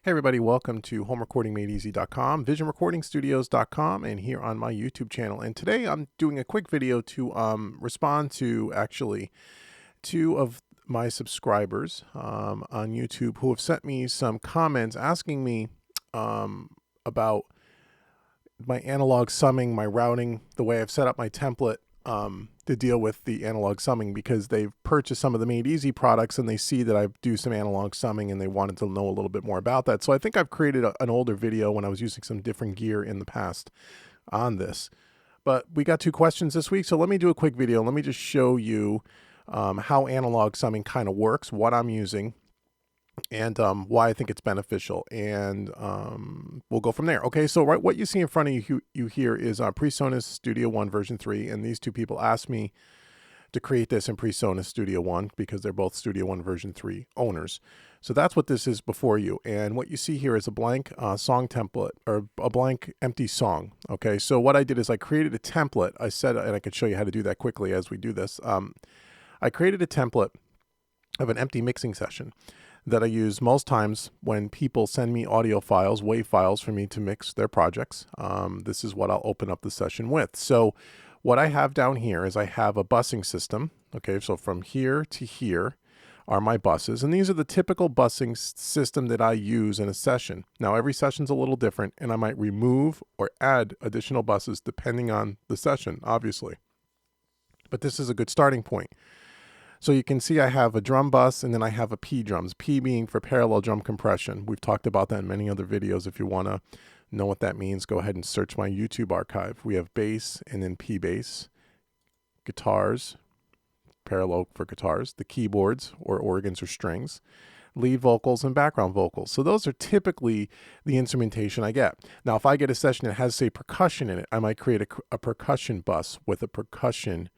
Hey everybody, welcome to homerecordingmadeeasy.com, visionrecordingstudios.com, and here on my YouTube channel. And today I'm doing a quick video to respond to actually two of my subscribers on YouTube who have sent me some comments asking me about my analog summing, my routing, the way I've set up my template to deal with the analog summing, because they've purchased some of the Made Easy products and they see that I do some analog summing and they wanted to know a little bit more about that. So I think I've created an older video when I was using some different gear in the past on this. But we got two questions this week, so let me do a quick video. Let me just show you how analog summing kind of works, what I'm using, and why I think it's beneficial, and we'll go from there. Okay, so what you see in front of you here is Presonus Studio One version 3, and these two people asked me to create this in Presonus Studio One because they're both Studio One version 3 owners. So that's what this is before you, and what you see here is a blank song template, or a blank empty song. Okay, so what I did is I created a template. I said, and I could show you how to do that quickly as we do this. I created a template of an empty mixing session that I use most times when people send me audio files, WAV files for me to mix their projects. This is what I'll open up the session with. So what I have down here is I have a busing system. Okay, so from here to here are my buses, and these are the typical busing system that I use in a session. Now every session's a little different, and I might remove or add additional buses depending on the session, obviously. But this is a good starting point. So you can see I have a drum bus, and then I have a P drums, P being for parallel drum compression. We've talked about that in many other videos. If you want to know what that means, go ahead and search my YouTube archive. We have bass and then P bass, guitars, parallel for guitars, the keyboards or organs or strings, lead vocals, and background vocals. So those are typically the instrumentation I get. Now, if I get a session that has, say, percussion in it, I might create a percussion bus with a percussion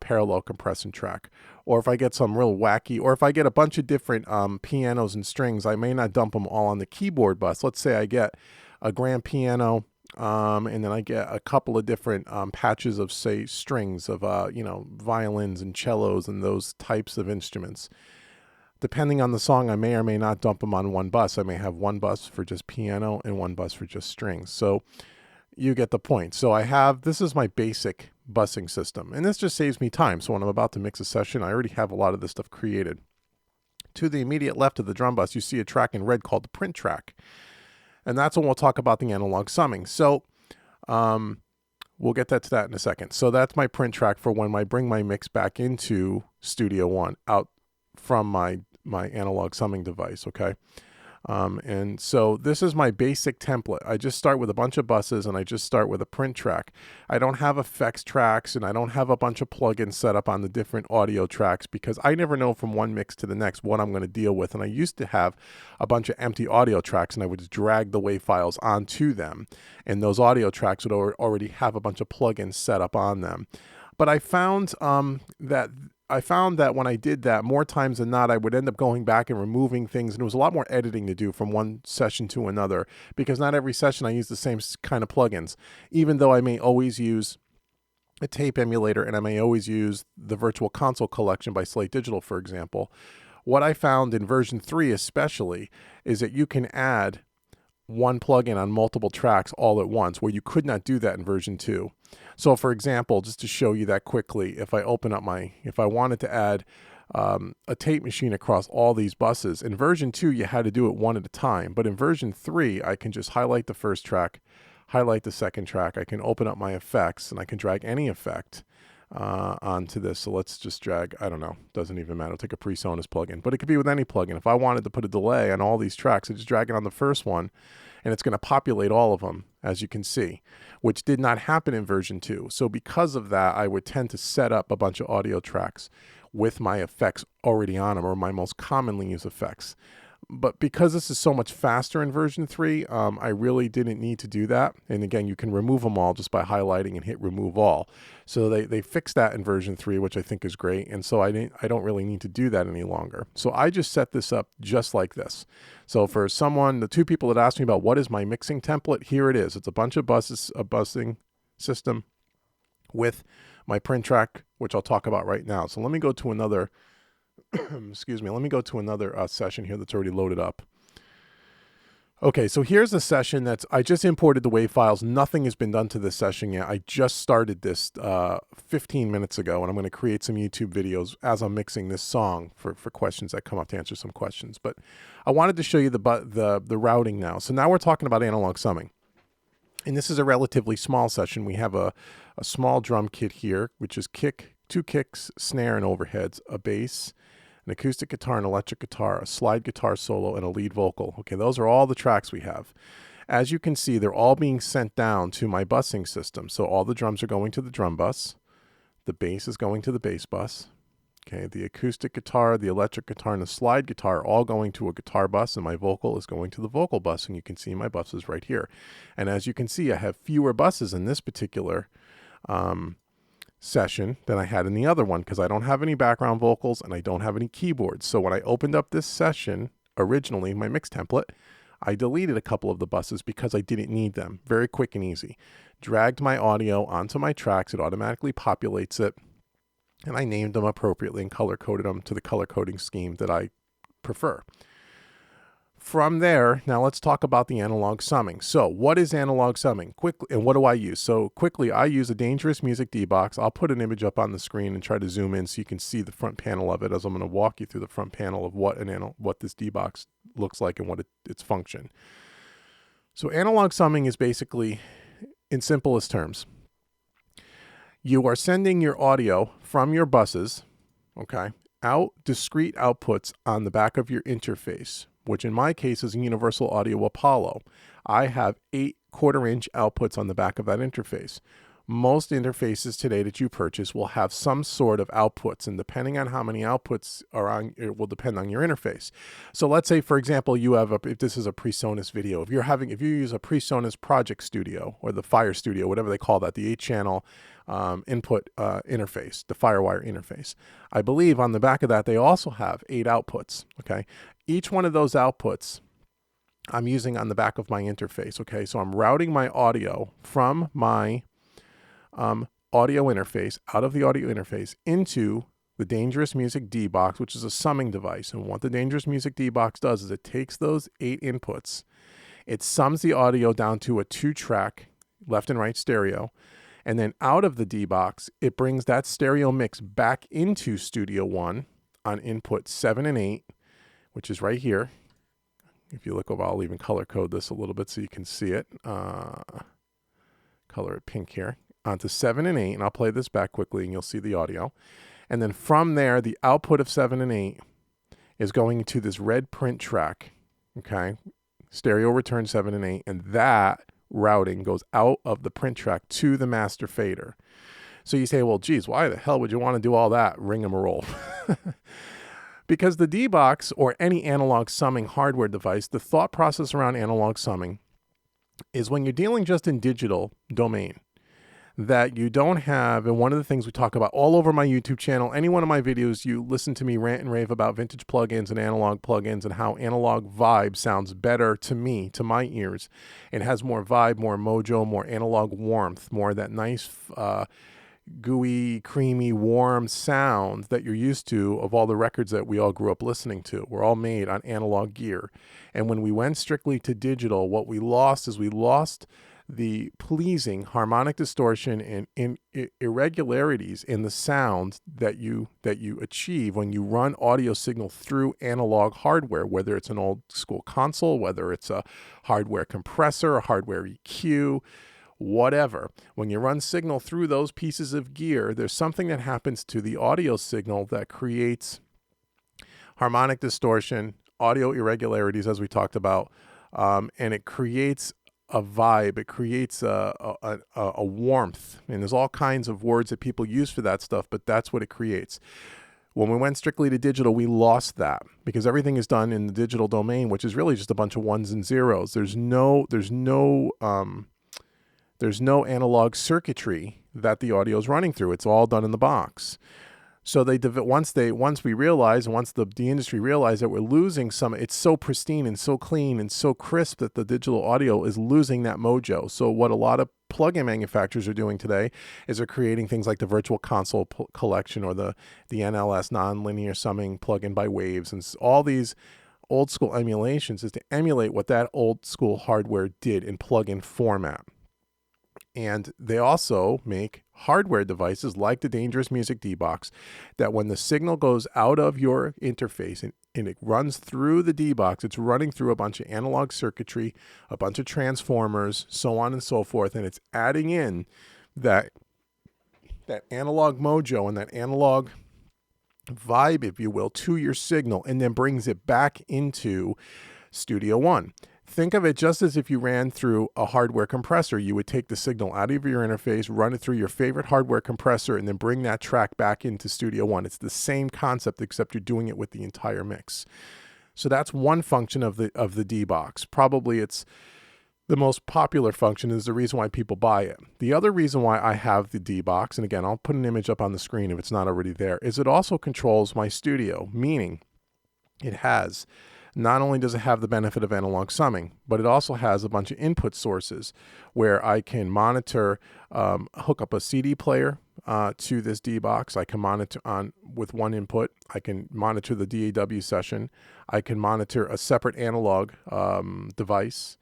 parallel compression track. Or if I get some real wacky, or if I get a bunch of different pianos and strings, I may not dump them all on the keyboard bus. Let's say I get a grand piano, and then I get a couple of different patches of, say, strings of violins and cellos and those types of instruments. Depending on the song, I may or may not dump them on one bus. I may have one bus for just piano and one bus for just strings. So you get the point. So this is my basic busing system, and this just saves me time. So when I'm about to mix a session, I already have a lot of this stuff created. To the immediate left of the drum bus, you see a track in red called the print track, and that's when we'll talk about the analog summing. So we'll get to that in a second. So that's my print track for when I bring my mix back into Studio One out from my analog summing device. Okay. And so this is my basic template. I just start with a bunch of buses, and I just start with a print track. I don't have effects tracks, and I don't have a bunch of plugins set up on the different audio tracks, because I never know from one mix to the next what I'm going to deal with. And I used to have a bunch of empty audio tracks, and I would just drag the WAV files onto them, and those audio tracks would already have a bunch of plugins set up on them. But I found that when I did that, more times than not, I would end up going back and removing things, and it was a lot more editing to do from one session to another, because not every session I use the same kind of plugins, even though I may always use a tape emulator, and I may always use the Virtual Console collection by Slate Digital, for example. What I found in version 3 especially is that you can add one plugin on multiple tracks all at once, where you could not do that in version 2. So for example, just to show you that quickly, if I wanted to add a tape machine across all these buses, in version 2 you had to do it one at a time, but in version 3 I can just highlight the first track, highlight the second track, I can open up my effects, and I can drag any effect onto this. So let's just drag, I don't know, doesn't even matter, take a Presonus plugin, but it could be with any plugin. If I wanted to put a delay on all these tracks, I just drag it on the first one, and it's going to populate all of them, as you can see, which did not happen in version 2. So because of that, I would tend to set up a bunch of audio tracks with my effects already on them, or my most commonly used effects. But because this is so much faster in version 3, I really didn't need to do that. And again, you can remove them all just by highlighting and hit remove all. So they fixed that in version 3, which I think is great. And so I don't really need to do that any longer. So I just set this up just like this. So for the two people that asked me about what is my mixing template, here it is. It's a bunch of buses, a busing system with my print track, which I'll talk about right now. So let me go to another excuse me, let me go to another session here that's already loaded up. Okay, so here's a session I just imported the WAV files. Nothing has been done to this session yet. I just started this 15 minutes ago, and I'm going to create some YouTube videos as I'm mixing this song for questions that come up, to answer some questions. But I wanted to show you the routing now. So now we're talking about analog summing. And this is a relatively small session. We have a small drum kit here, which is two kicks, snare, and overheads, a bass, an acoustic guitar, an electric guitar, a slide guitar solo, and a lead vocal. Okay, those are all the tracks we have. As you can see, they're all being sent down to my busing system. So all the drums are going to the drum bus. The bass is going to the bass bus. Okay, the acoustic guitar, the electric guitar, and the slide guitar are all going to a guitar bus, and my vocal is going to the vocal bus, and you can see my buses right here. And as you can see, I have fewer buses in this particular session than I had in the other one, because I don't have any background vocals and I don't have any keyboards. So when I opened up this session, originally my mix template, I deleted a couple of the buses because I didn't need them. Very quick and easy. Dragged my audio onto my tracks, it automatically populates it, and I named them appropriately and color coded them to the color coding scheme that I prefer. From there, now let's talk about the analog summing. So what is analog summing? Quickly, and what do I use? So quickly, I use a Dangerous Music D-Box. I'll put an image up on the screen and try to zoom in so you can see the front panel of it, as I'm going to walk you through the front panel of what this D-Box looks like and what its function. So analog summing is basically, in simplest terms, you are sending your audio from your buses, okay, out discrete outputs on the back of your interface, which in my case is a Universal Audio Apollo. I have 8 1/4-inch outputs on the back of that interface. Most interfaces today that you purchase will have some sort of outputs, and depending on how many outputs are on, it will depend on your interface. So let's say, for example, you have if this is a Presonus video, if you use a Presonus Project Studio or the Fire Studio, whatever they call that, the 8-channel input interface, the FireWire interface. I believe on the back of that, they also have 8 outputs, okay? Each one of those outputs I'm using on the back of my interface, okay? So I'm routing my audio from my audio interface, out of the audio interface, into the Dangerous Music D-Box, which is a summing device. And what the Dangerous Music D-Box does is it takes those 8 inputs, it sums the audio down to a 2-track left and right stereo, and then out of the D-Box, it brings that stereo mix back into Studio One on input 7 and 8, which is right here. If you look over, I'll even color code this a little bit so you can see it. Color it pink here. Onto 7 and 8, and I'll play this back quickly and you'll see the audio. And then from there, the output of 7 and 8 is going to this red print track, okay? Stereo return 7 and 8, and that routing goes out of the print track to the master fader. So you say, well, geez, why the hell would you want to do all that rigmarole? Because the D-Box, or any analog summing hardware device, the thought process around analog summing is when you're dealing just in digital domain, that you don't have, and one of the things we talk about all over my YouTube channel, any one of my videos, you listen to me rant and rave about vintage plugins and analog plugins and how analog vibe sounds better to me, to my ears. It has more vibe, more mojo, more analog warmth, more that nice, gooey, creamy, warm sound that you're used to of all the records that we all grew up listening to. We're all made on analog gear. And when we went strictly to digital, what we lost is we lost the pleasing harmonic distortion and irregularities in the sound that you achieve when you run audio signal through analog hardware, whether it's an old school console, whether it's a hardware compressor, a hardware EQ, whatever. When you run signal through those pieces of gear, there's something that happens to the audio signal that creates harmonic distortion, audio irregularities, as we talked about, and it creates a vibe. It creates a warmth, and there's all kinds of words that people use for that stuff, but that's what it creates. When we went strictly to digital, we lost that because everything is done in the digital domain, which is really just a bunch of ones and zeros. There's no analog circuitry that the audio is running through. It's all done in the box. So once we realized, and once the industry realized that we're losing some, it's so pristine and so clean and so crisp that the digital audio is losing that mojo. So what a lot of plugin manufacturers are doing today is they're creating things like the Virtual Console collection or the NLS nonlinear summing plugin by Waves, and all these old school emulations is to emulate what that old school hardware did in plug-in format. And they also make hardware devices like the Dangerous Music D-Box that when the signal goes out of your interface and it runs through the D-Box, it's running through a bunch of analog circuitry, a bunch of transformers, so on and so forth, and it's adding in that analog mojo and that analog vibe, if you will, to your signal, and then brings it back into Studio One. Think of it just as if you ran through a hardware compressor. You would take the signal out of your interface, run it through your favorite hardware compressor, and then bring that track back into Studio One. It's the same concept, except you're doing it with the entire mix. So that's one function of the D-Box. Probably it's the most popular function, is the reason why people buy it. The other reason why I have the D-Box, and again, I'll put an image up on the screen if it's not already there, is it also controls my studio, meaning it has, not only does it have the benefit of analog summing, but it also has a bunch of input sources where I can monitor, hook up a CD player to this D-Box. I can monitor with one input. I can monitor the DAW session. I can monitor a separate analog device.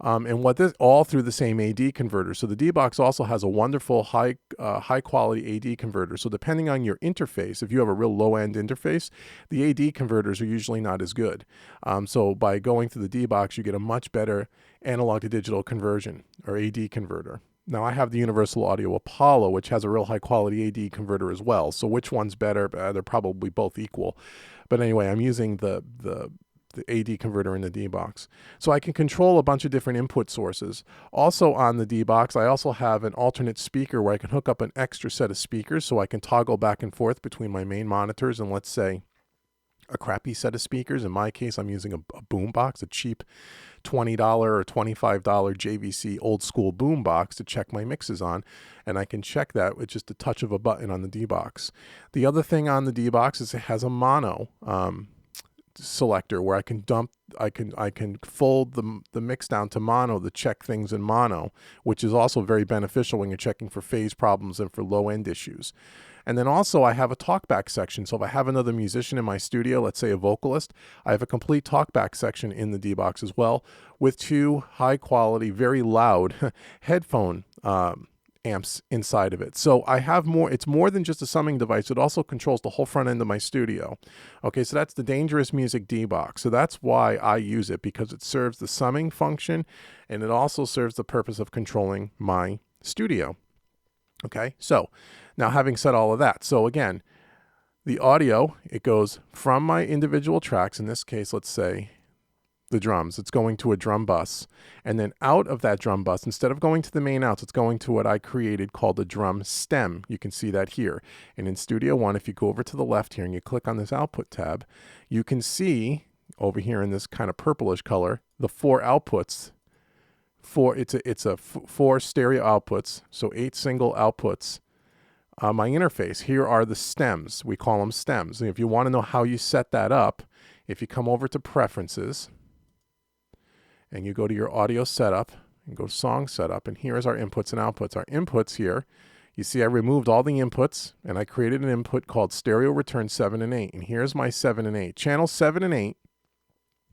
And what this all through the same AD converter. So the D-Box also has a wonderful high quality AD converter. So depending on your interface, if you have a real low end interface, the AD converters are usually not as good. So by going through the D-Box, you get a much better analog to digital conversion, or AD converter. Now I have the Universal Audio Apollo, which has a real high quality AD converter as well. So which one's better? They're probably both equal. But anyway, I'm using the AD converter in the D-Box. So I can control a bunch of different input sources. Also on the D-Box, I also have an alternate speaker where I can hook up an extra set of speakers, so I can toggle back and forth between my main monitors and, let's say, a crappy set of speakers. In my case, I'm using a boom box, a cheap $20 or $25 JVC old school boom box to check my mixes on, and I can check that with just a touch of a button on the D-Box. The other thing on the D-Box is it has a mono selector where I can fold the mix down to mono to check things in mono, which is also very beneficial when you're checking for phase problems and for low end issues. And then also I have a talkback section. So if I have another musician in my studio, let's say a vocalist, I have a complete talkback section in the D-Box as well, with two high quality, very loud headphone amps inside of it. So I have more, it's more than just a summing device. It also controls the whole front end of my studio. Okay, so that's the Dangerous Music D-Box. So that's why I use it, because it serves the summing function and it also serves the purpose of controlling my studio. Okay, so now having said all of that, so again, the audio, it goes from my individual tracks, in this case, let's say the drums, it's going to a drum bus, and then out of that drum bus, instead of going to the main outs, it's going to what I created called the drum stem. You can see that here. And in Studio One, if you go over to the left here and you click on this output tab, you can see over here in this kind of purplish color, the four outputs. It's a four stereo outputs, so 8 single outputs on my interface. Here are the stems. We call them stems. And if you want to know how you set that up, if you come over to Preferences and you go to your audio setup and go to song setup, and here's our inputs and outputs. Our inputs here, you see I removed all the inputs and I created an input called stereo return 7 and 8. And here's my 7 and 8. Channel 7 and 8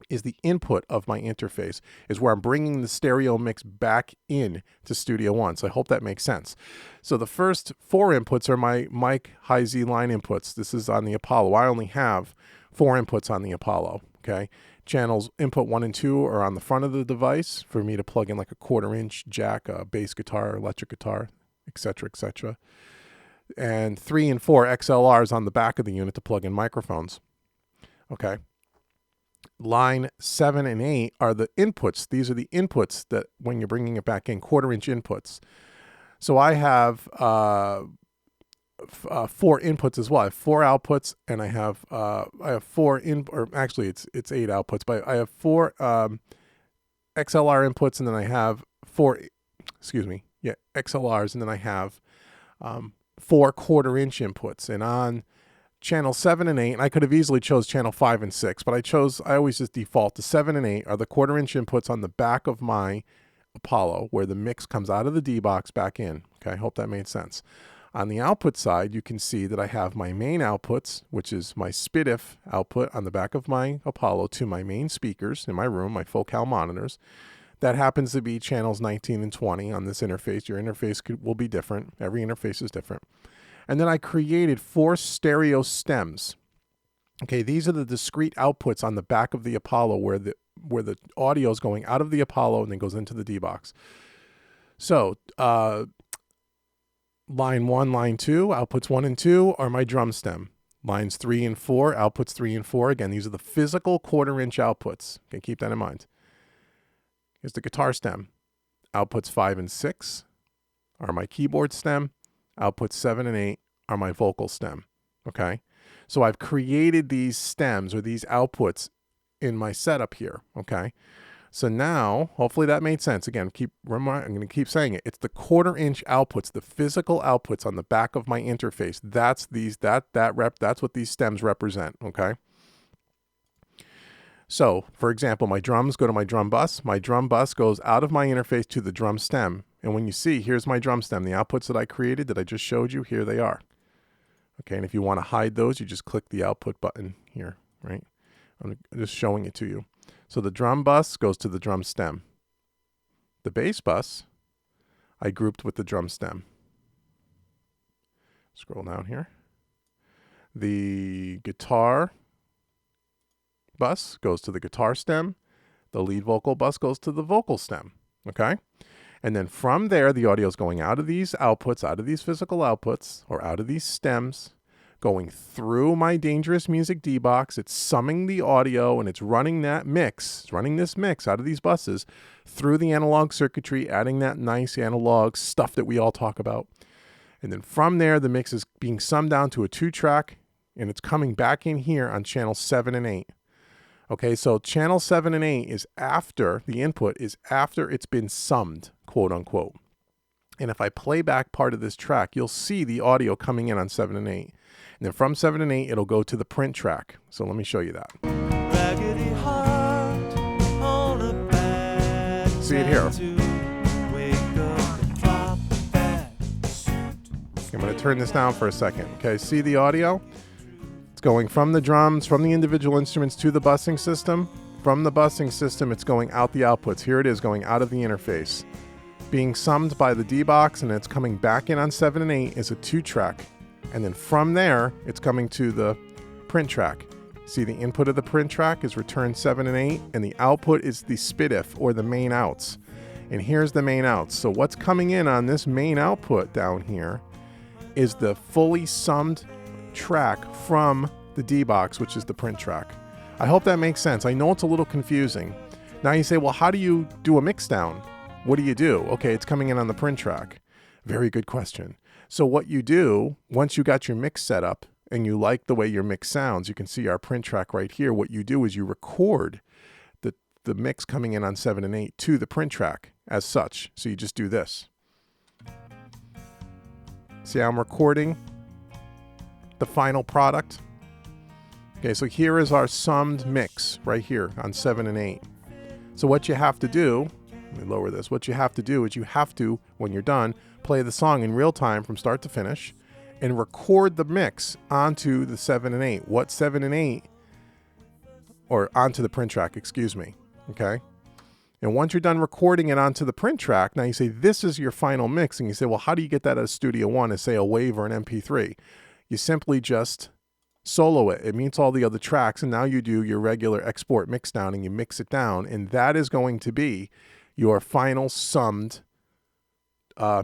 is the input of my interface, is where I'm bringing the stereo mix back in to Studio One. So I hope that makes sense. So the first 4 inputs are my mic high Z line inputs. This is on the Apollo. I only have 4 inputs on the Apollo. Okay. Channels input 1 and 2 are on the front of the device for me to plug in like a 1/4 inch jack, a bass guitar, electric guitar, etc., etc. And 3 and 4 XLRs on the back of the unit to plug in microphones. Okay. Line 7 and 8 are the inputs. These are the inputs that when you're bringing it back in, 1/4 inch inputs. So I have 4 inputs as well. I have 4 outputs, and I have 4 or actually it's 8 outputs, but I have 4 XLR inputs, and then I have 4 XLRs, and then I have 4 1/4 inch inputs. And on channel 7 and 8, and I could have easily chose channel 5 and 6, but I always just default to 7 and 8 are the 1/4 inch inputs on the back of my Apollo, where the mix comes out of the D-Box back in. Okay, I hope that made sense. On the output side, you can see that I have my main outputs, which is my SPDIF output on the back of my Apollo to my main speakers in my room, my focal monitors. That happens to be channels 19 and 20 on this interface. Your interface will be different. Every interface is different. And then I created 4 stereo stems. Okay, these are the discrete outputs on the back of the Apollo where the audio is going out of the Apollo and then goes into the D-Box. So, line 1, line 2, outputs 1 and 2 are my drum stem. Lines 3 and 4, outputs 3 and 4. Again, these are the physical 1/4-inch outputs. Okay, keep that in mind. Here's the guitar stem. Outputs 5 and 6 are my keyboard stem. Outputs 7 and 8 are my vocal stem. Okay, so I've created these stems or these outputs in my setup here. Okay, so now hopefully that made sense. Again, I'm going to keep saying it. It's the 1/4-inch outputs, the physical outputs on the back of my interface. That's what these stems represent. Okay. So, for example, my drums go to my drum bus. My drum bus goes out of my interface to the drum stem. And when you see, here's my drum stem. The outputs that I created, that I just showed you, here they are. Okay, and if you want to hide those, you just click the output button here, right? I'm just showing it to you. So the drum bus goes to the drum stem. The bass bus, I grouped with the drum stem. Scroll down here. The guitar bus goes to the guitar stem. The lead vocal bus goes to the vocal stem. Okay? And then from there, the audio is going out of these outputs, out of these physical outputs, or out of these stems, going through my Dangerous Music D-Box. It's summing the audio and it's running that mix, it's running this mix out of these buses through the analog circuitry, adding that nice analog stuff that we all talk about. And then from there, the mix is being summed down to a 2-track and it's coming back in here on channel 7 and 8. Okay, so channel 7 and 8 is after, the input is after it's been summed, quote unquote. And if I play back part of this track, you'll see the audio coming in on 7 and 8. And then from 7 and 8, it'll go to the print track. So let me show you that. See it here. I'm going to turn this down for a second. Okay, see the audio? It's going from the drums, from the individual instruments to the busing system. From the busing system, it's going out the outputs. Here it is going out of the interface. Being summed by the D-Box, and it's coming back in on 7 and 8 is a 2-track. And then from there, it's coming to the print track. See, the input of the print track is return 7 and 8, and the output is the SPDIF, or the main outs. And here's the main outs. So what's coming in on this main output down here is the fully summed track from the D-Box, which is the print track. I hope that makes sense. I know it's a little confusing. Now you say, well, how do you do a mix down? What do you do? Okay, it's coming in on the print track. Very good question. So what you do, once you got your mix set up and you like the way your mix sounds, you can see our print track right here. What you do is you record the mix coming in on 7 and 8 to the print track as such. So you just do this. See how I'm recording the final product? Okay, so here is our summed mix right here on 7 and 8. So what you have to do, let me lower this. What you have to do is you have to, when you're done, play the song in real time from start to finish and record the mix onto the 7 and 8. What 7 and 8, or onto the print track, excuse me. Okay? And once you're done recording it onto the print track, now you say, this is your final mix. And you say, well, how do you get that out of Studio One as, say, a WAV or an MP3? You simply just solo it. It meets all the other tracks. And now you do your regular export mix down and you mix it down. And that is going to be your final summed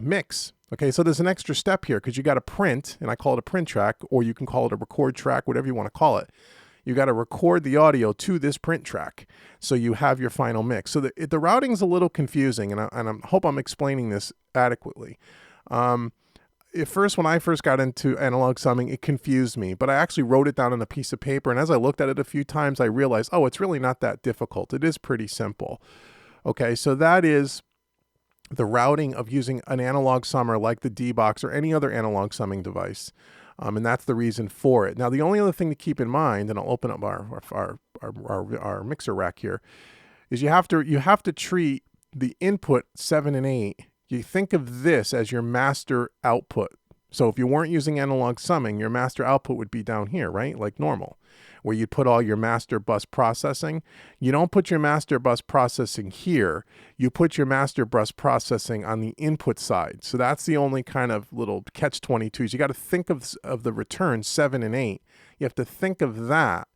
mix. Okay, so there's an extra step here because you got to print, and I call it a print track, or you can call it a record track, whatever you want to call it. You got to record the audio to this print track, so you have your final mix. So the routing's a little confusing, and I hope I'm explaining this adequately. When I first got into analog summing, it confused me, but I actually wrote it down on a piece of paper, and as I looked at it a few times, I realized, oh, it's really not that difficult. It is pretty simple. Okay, so that is the routing of using an analog summer like the D-Box or any other analog summing device. And that's the reason for it. Now, the only other thing to keep in mind, and I'll open up our mixer rack here, is you have to treat the input 7 and 8. You think of this as your master output So if you weren't using analog summing, your master output would be down here, right? Like normal, where you put all your master bus processing. You don't put your master bus processing here. You put your master bus processing on the input side. So that's the only kind of little catch-22s. You got to think of the return 7 and 8. You have to think of that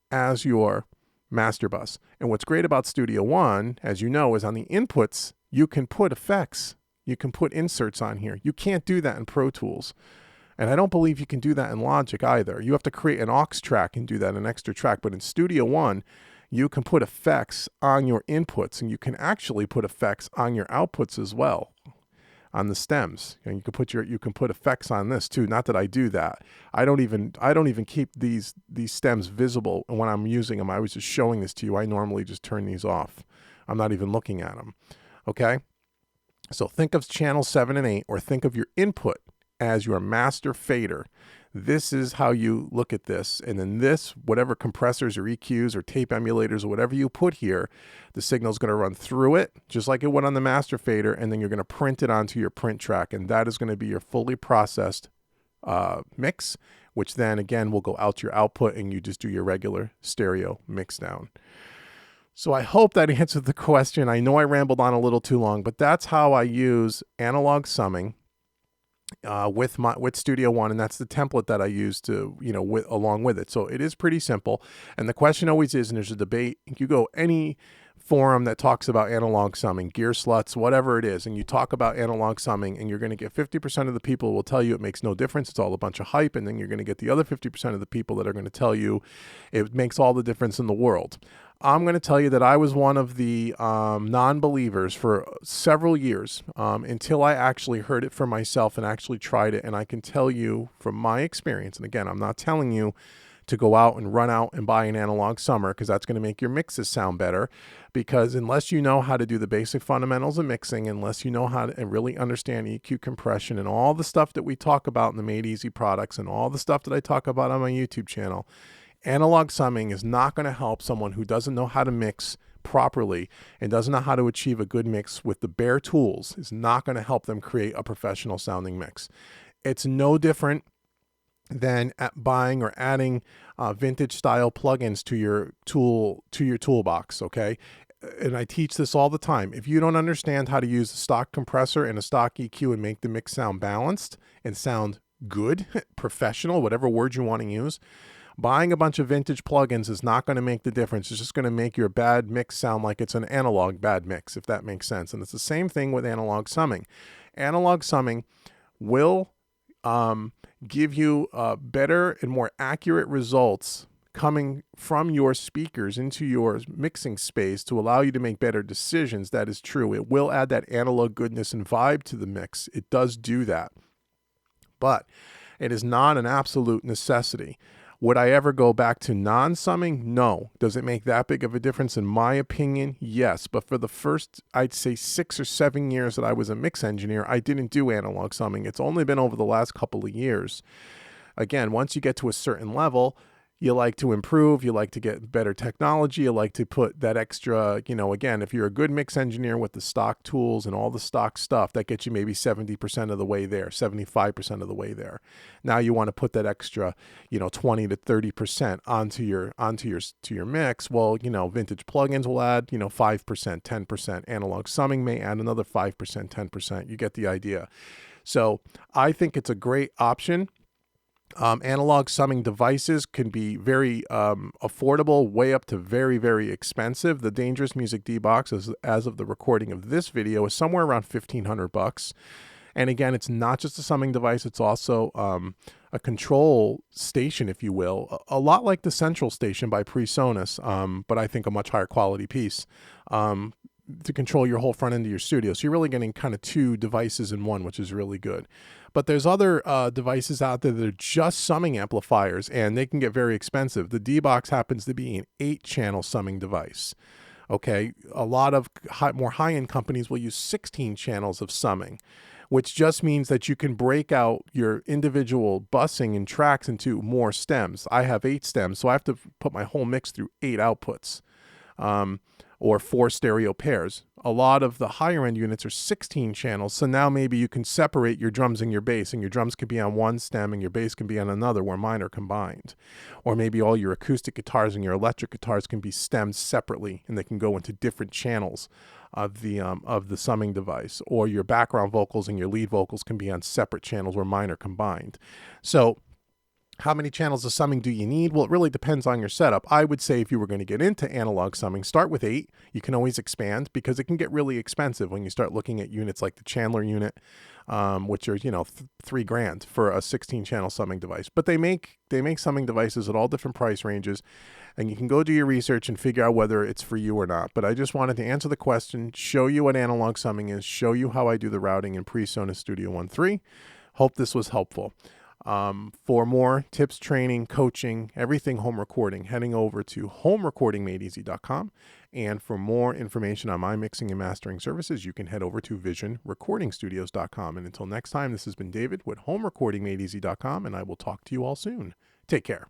as your master bus. And what's great about Studio One, as you know, is on the inputs, you can put effects. You can put inserts on here. You can't do that in Pro Tools. And I don't believe you can do that in Logic either. You have to create an aux track and do that, an extra track. But in Studio One, you can put effects on your inputs, and you can actually put effects on your outputs as well, on the stems. And you can put effects on this too. Not that I do that. I don't even keep these stems visible when I'm using them. I was just showing this to you. I normally just turn these off. I'm not even looking at them. Okay? So think of channel 7 and 8, or think of your input as your master fader. This is how you look at this. And then this, whatever compressors or EQs or tape emulators or whatever you put here, the signal is going to run through it, just like it would on the master fader, and then you're going to print it onto your print track. And that is going to be your fully processed mix, which then again will go out to your output, and you just do your regular stereo mix down. So I hope that answered the question. I know I rambled on a little too long, but that's how I use analog summing with Studio One, and that's the template that I use to, along with it. So it is pretty simple. And the question always is, and there's a debate, you go any forum that talks about analog summing, Gear Sluts, whatever it is, and you talk about analog summing, and you're going to get 50% of the people will tell you it makes no difference, it's all a bunch of hype, and then you're going to get the other 50% of the people that are going to tell you it makes all the difference in the world. I'm going to tell you that I was one of the non-believers for several years until I actually heard it for myself and actually tried it. And I can tell you from my experience, and again, I'm not telling you to go out and run out and buy an analog summer, because that's going to make your mixes sound better. Because unless you know how to do the basic fundamentals of mixing, unless you know how to really understand EQ compression and all the stuff that we talk about in the Made Easy products and all the stuff that I talk about on my YouTube channel, analog summing is not going to help someone who doesn't know how to mix properly and doesn't know how to achieve a good mix with the bare tools. Is not going to help them create a professional sounding mix. It's no different than buying or adding vintage style plugins to your toolbox. Okay. And I teach this all the time. If you don't understand how to use a stock compressor and a stock EQ and make the mix sound balanced and sound good, professional, whatever word you want to use, buying a bunch of vintage plugins is not going to make the difference. It's just going to make your bad mix sound like it's an analog bad mix, if that makes sense. And it's the same thing with analog summing. Analog summing will give you better and more accurate results coming from your speakers into your mixing space to allow you to make better decisions. That is true. It will add that analog goodness and vibe to the mix. It does do that. But it is not an absolute necessity. Would I ever go back to non-summing? No. Does it make that big of a difference? In my opinion, yes. But for the first, I'd say 6 or 7 years that I was a mix engineer, I didn't do analog summing. It's only been over the last couple of years. Again, once you get to a certain level, you like to improve, you like to get better technology, you like to put that extra, again, if you're a good mix engineer with the stock tools and all the stock stuff, that gets you maybe 70% of the way there, 75% of the way there. Now you want to put that extra, 20 to 30% onto your mix. Well, vintage plugins will add, 5%, 10%. Analog summing may add another 5%, 10%. You get the idea. So I think it's a great option. Analog summing devices can be very affordable, way up to very, very expensive. The Dangerous Music D-Box, as of the recording of this video, is somewhere around $1,500. And again, it's not just a summing device, it's also a control station, if you will, a lot like the Central Station by Presonus, but I think a much higher quality piece. To control your whole front end of your studio. So you're really getting kind of 2 devices in one, which is really good. But there's other devices out there that are just summing amplifiers, and they can get very expensive. The D-Box happens to be an 8-channel summing device. Okay, a lot of more high-end companies will use 16 channels of summing, which just means that you can break out your individual busing and tracks into more stems. I have 8 stems, so I have to put my whole mix through 8 outputs. or 4 stereo pairs. A lot of the higher end units are 16 channels. So now maybe you can separate your drums and your bass, and your drums can be on one stem and your bass can be on another, where mine are combined. Or maybe all your acoustic guitars and your electric guitars can be stemmed separately, and they can go into different channels of the summing device. Or your background vocals and your lead vocals can be on separate channels, where mine are combined. So how many channels of summing do you need? Well, it really depends on your setup. I would say if you were going to get into analog summing, start with 8. You can always expand, because it can get really expensive when you start looking at units like the Chandler unit, which are, you know, $3,000 for a 16-channel summing device. But they make summing devices at all different price ranges, and you can go do your research and figure out whether it's for you or not. But I just wanted to answer the question, show you what analog summing is, show you how I do the routing in Presonus Studio 1.3. Hope this was helpful. For more tips, training, coaching, everything home recording, heading over to homerecordingmadeeasy.com. And for more information on my mixing and mastering services, you can head over to visionrecordingstudios.com. And until next time, this has been David with homerecordingmadeeasy.com, and I will talk to you all soon. Take care.